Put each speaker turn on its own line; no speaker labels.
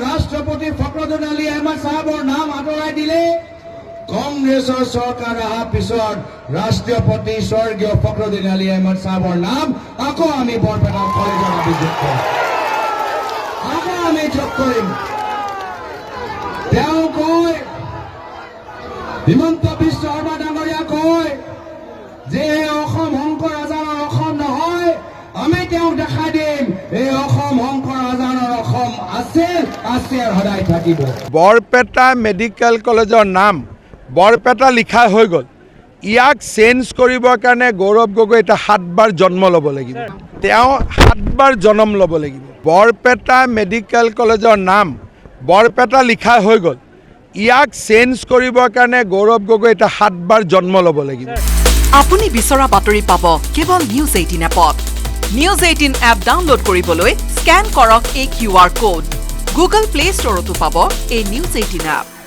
ৰাষ্ট্ৰপতি ফখৰুদ্দিন আলী আহমেদ সাহেবৰ নাম আঁতৰাই দিলে কংগ্ৰেছৰ চৰকাৰ অহাৰ পিছত ৰাষ্ট্ৰপতি স্বৰ্গীয় ফখৰুদ্দিন আলী আহমেদ সাহেবৰ নাম আকৌ আমি বৰপেটা কলেজত যোগ কৰিম আকৌ আমি যোগ কৰিম তেওঁ কয় হিমন্ত বিশ্ব শৰ্মা ডাঙৰীয়া কয় যে অসম শংকৰ আজানৰ অসম নহয় আমি তেওঁক দেখাই দিম এই অসম শংকৰ আজানৰ অসম আছিল আছে আৰু সদায় থাকিব
বৰপেটা মেডিকেল কলেজৰ নাম বৰপেটা লিখা হৈ গ'ল ইয়াক চেঞ্জ কৰিবৰ কাৰণে গৌৰৱ গগৈ এটা 7 বাৰ জন্ম ল'ব লাগিব তেওঁ 7 বাৰ জন্ম ল'ব লাগিব বৰপেটা মেডিকেল কলেজৰ নাম বৰপেটা লিখা হৈ গ'ল ইয়াক চেঞ্জ কৰিবৰ কাৰণে গৌৰৱ গগৈ এটা 7 বাৰ জন্ম ল'ব লাগিব
আপুনি বিচৰা বাতৰি পাব কেৱল নিউজ 18 এপত নিউজ 18 এপ ডাউনলোড কৰিবলৈ স্ক্যান কৰক এই QR কোড গুগল প্লে ষ্টৰতো পাব এই নিউজ 18 এপ